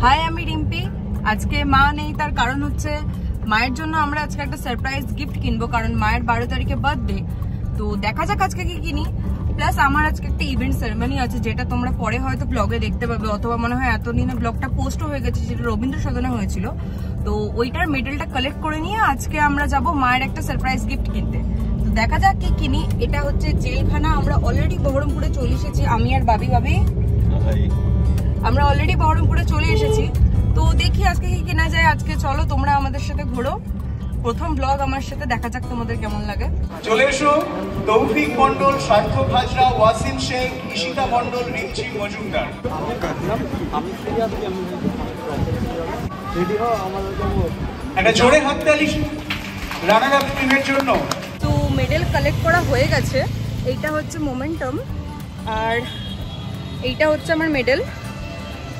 High, আমি রিম্পি। আজকে মা নেই, তার কারণ হচ্ছে মায়ের জন্য আমরা আজকে একটা সারপ্রাইজ গিফট কিনবো, কারণ মায়ের 12 তারিখে বার্থডে। তো দেখা যাক আজকে কি কিনি। প্লাস আমার আজকে একটা ইভেন্ট সেরেমনি আছে, যেটা তোমরা পরে হয়তো ব্লগে দেখতে পাবে, অথবা মনে হয় এতদিনে ব্লগটা পোস্টও হয়ে গেছে, যেটা রবীন্দ্র সদনে হয়েছিল। তো ওইটার মেডেলটা কালেক্ট করে নিয়ে আজকে আমরা যাব মায়ের একটা সারপ্রাইজ গিফট কিনতে। তো দেখা যাক কি কিনি। এটা হচ্ছে জেলখানা। আমরা অলরেডি বহরমপুরে চলে এসেছি, আমি আর বাবি আমরা অলরেডি বহরমপুরে চলে এসেছি। তো দেখি আজকে কি কেনা যায়। আজকে চলো তোমরা আমাদের সাথে ঘোরো। প্রথম ব্লগ আমার সাথে, দেখা যাক তোমাদের কেমন লাগে। চলে এসো তৌফিক মন্ডল, সার্থক হাজরা, ওয়াসিম শেখ, ঈশিতা মন্ডল, রিমঝিম মজুমদার। একটা জোরে হাততালি রানার আপ টিমের জন্য। তো মেডেল কালেক্ট করা হয়ে গেছে। এইটা হচ্ছে মোমেন্টাম, আর এইটা হচ্ছে আমার মেডেল।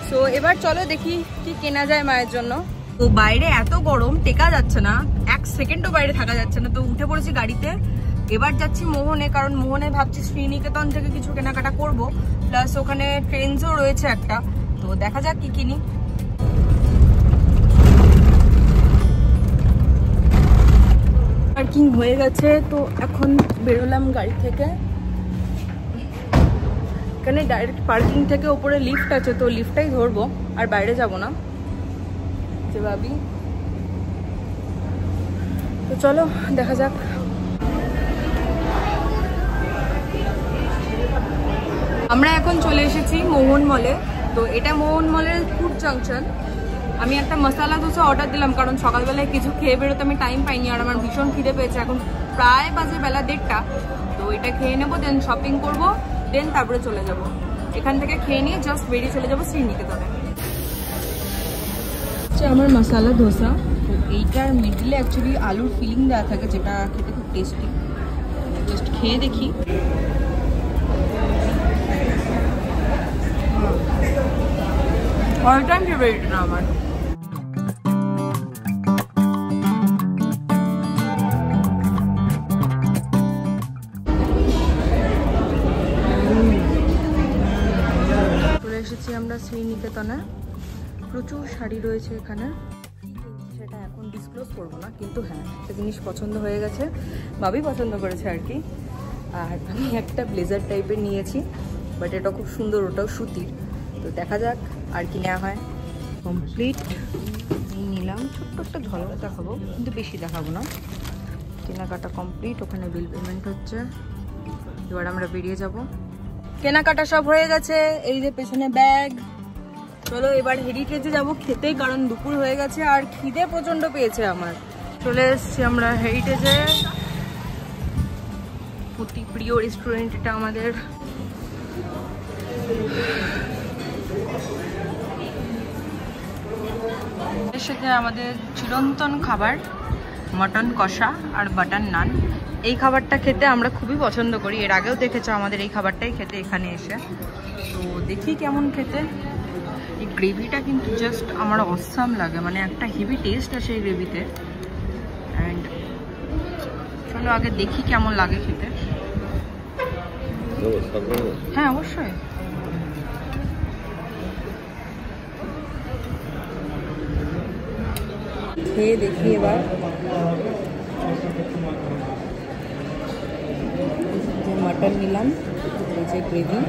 তো এবার চলো দেখি কি কেনা যায় মায়ের জন্য। তো বাইরে এত গরম, টেকা যাচ্ছে না, 1 সেকেন্ডও বাইরে থাকা যাচ্ছে না। তো উঠে পড়েছি গাড়িতে। এবার যাচ্ছি মোহনে, কারণ মোহনে ভাবছি শ্রীনিকেতন থেকে কিছু কেনাকাটা করব। প্লাস ওখানে ট্রেন্সও রয়েছে একটা। তো দেখা যাক কি কিনি। পার্কিং হয়ে গেছে, তো এখন বেরোলাম গাড়ি থেকে। এখানে ডাইরেক্ট পার্কিং থেকে উপরে লিফট আছে, তো লিফটটাই ধরবো, আর বাইরে যাব না যে ভাবি। তো চলো দেখা যাক। আমরা এখন চলে এসেছি মোহন মলে। তো এটা মোহন মলের ফুড জাংশন। আমি একটা মশলা দোসা অর্ডার দিলাম, কারণ সকালবেলায় কিছু খেয়ে বেরোতে আমি টাইম পাইনি, আর আমার ভীষণ খিদে পেয়েছে। এখন প্রায় বাজে বেলা 1:30। তো এটা খেয়ে নেবো, দেন শপিং করবো, দেন তারপরে চলে যাব। এখান থেকে খেয়ে নিয়ে জাস্ট বেরিয়ে চলে যাবো শ্রীনিকেতনে। আমার মশলা ধোসা। তো এইটার মিডলে অ্যাকচুয়ালি আলুর ফিলিং দেওয়া থাকে, যেটা খেতে খুব টেস্টি। জাস্ট খেয়ে দেখি। অল টাইম ফেভারিট না আমার। চলে এসেছি আমরা শ্রীনিকেতনে। প্রচুর শাড়ি রয়েছে এখানে, সেটা এখন ডিসক্লোজ করবো না, কিন্তু হ্যাঁ একটা জিনিস পছন্দ হয়ে গেছে, ভাবি পছন্দ করেছে আর কি। আর আমি একটা ব্লেজার টাইপের নিয়েছি, বাট এটা খুব সুন্দর, ওটাও সুতির। তো দেখা যাক আর কি নেওয়া হয়। কমপ্লিট নিলাম, ছোট্ট একটা ঝলক দেখাবো, কিন্তু বেশি দেখাবো না। কেনাকাটা কমপ্লিট, ওখানে বিল পেমেন্ট হচ্ছে। এবার আমরা বেরিয়ে যাব। কেনাকাটা সব হয়ে গেছে, এই যে পেছনে ব্যাগ। চলো এবার হেরিটেজে যাবো খেতে, কারণ দুপুর হয়ে গেছে আর খিদে প্রচন্ড পেয়েছে আমার। চলে এসছি আমরা হেরিটেজে, অতি প্রিয় রেস্টুরেন্ট এটা আমাদের। এর সাথে আমাদের চিরন্তন খাবার মটন কষা আর বাটার নান। এই খাবারটা খেতে আমরা খুবই পছন্দ করি, এর আগেও দেখেছো আমাদের এই খাবারটাই খেতে এখানে এসে। তো দেখি কেমন খেতে। এই গ্রেভিটা কিন্তু জাস্ট আমার অসাম লাগে, মানে একটা হেভি টেস্ট আছে এই গ্রেভিতে। অ্যান্ড চলো আগে দেখি কেমন লাগে খেতে। হ্যাঁ অবশ্যই। খেয়ে দেখি এবার। মটন নিলাম, এই যে গ্রেভি।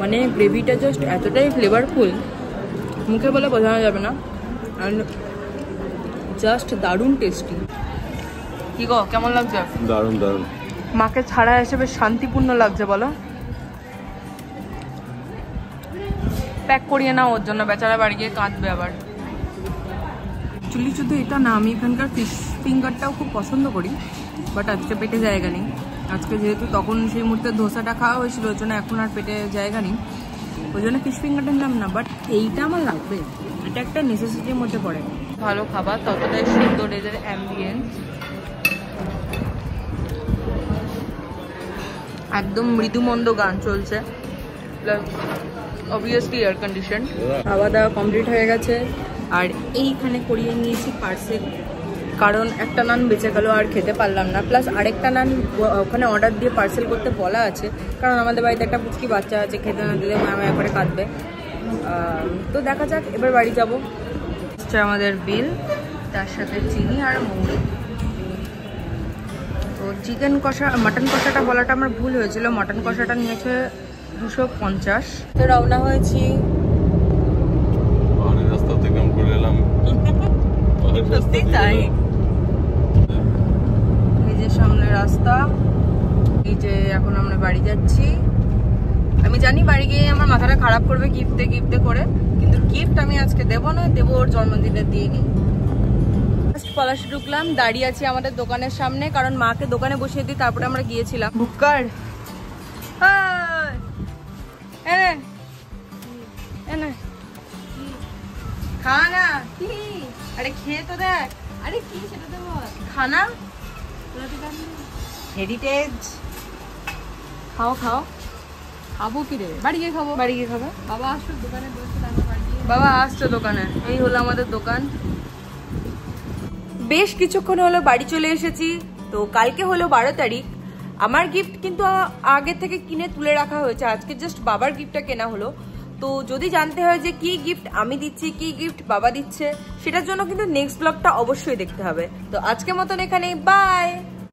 মানে গ্রেভিটা জাস্ট এতটাই ফ্লেভারফুল, মুখে বলে বোঝানো যাবে না। অ্যান্ড জাস্ট দারুণ টেস্টি। কি গো, কেমন লাগছে? দারুণ দারুণ। মাকে ছাড়া এসে বেশ শান্তিপূর্ণ লাগছে বলো। প্যাক করিয়ে নাও ওর জন্য, বেচারা বাড়ি গিয়ে কাঁদবে আবার। অ্যাকচুয়ালি শুধু এটা না, আমি এখানকার ফিশ ফিঙ্গারটাও খুব পছন্দ করি, বাট আজকে পেটে জায়গা নেই। আজকে যেহেতু তখন সেই মুহূর্তে ধোসাটা খাওয়া হয়েছিল, ওই জন্য এখন আর পেটে জায়গা নেই, ওই জন্য ফিশ ফিঙ্গারটা নিলাম না। বাট এইটা আমার লাগবে, এটা একটা নেসেসিটির মধ্যে পড়ে। ভালো খাবার, ততটাই সুন্দর এদের অ্যাম্বিয়েন্স। একদম মৃদুমন্দ গান চলছে, প্লাস অবভিয়াসলি এয়ার কন্ডিশন। খাওয়া দাওয়া কমপ্লিট হয়ে গেছে, আর এইখানে করিয়ে নিয়েছি পার্সেল। কারণ একটা নান বেঁচে গেল, আর খেতে পারলাম না। প্লাস আরেকটা নান ওখানে অর্ডার দিয়ে পার্সেল করতে বলা আছে, কারণ আমাদের বাড়িতে একটা পুচকি বাচ্চা আছে, খেতে না দিলে মায়া করে কাঁদবে। তো দেখা যাক, এবার বাড়ি যাবো। আমাদের বিল, তার সাথে চিনি আর মৌরি। তো চিকেন কষা, মাটন কষাটা বলাটা আমার ভুল হয়েছিল, মাটন কষাটা নিয়েছে 250। তো রওনা হয়েছি। রাস্তা থেকে ঘুরে এলাম। তাই এই যে সামনে রাস্তা, এই যে এখন আমরা বাড়ি যাচ্ছি। আমি জানি বাড়ি গিয়ে আমার মাথাটা খারাপ করবে গিফটে করে, কিন্তু গিফট আমি আজকে দেবো না, দেবো ওর জন্মদিনে দিয়ে নি। পলাশে ঢুকলাম, দাঁড়িয়ে আছি আমাদের দোকানের সামনে, কারণ মাকে দোকানে বসিয়ে দিই, তারপরে আমরা গিয়েছিলাম। বুকার খানা কি? আরে খেয়ে তো দেখ। আরে কি সেটা তো বল। খানা হেরিটেজ। খাও খাও। খাবো কি রে? বাড়ি গিয়ে খাবো। বাড়ি গিয়ে খাবো। বাবা আসছো দোকানে বসে, বাবা আসছো দোকানে। এই হলো আমাদের দোকান। বেশ কিছুক্ষণ হলো বাড়ি চলে এসেছি। তো কালকে হলো 12 তারিখ। আমার গিফট কিন্তু আগে থেকে কিনে তুলে রাখা হয়েছে, আজকে জাস্ট বাবার গিফটটা কেনা হলো। তো যদি জানতে হয় যে কি গিফট আমি দিচ্ছি, কি গিফট বাবা দিচ্ছে, সেটার জন্য কিন্তু নেক্সট ব্লগটা অবশ্যই দেখতে হবে। তো আজকের মতন এখানেই, বাই।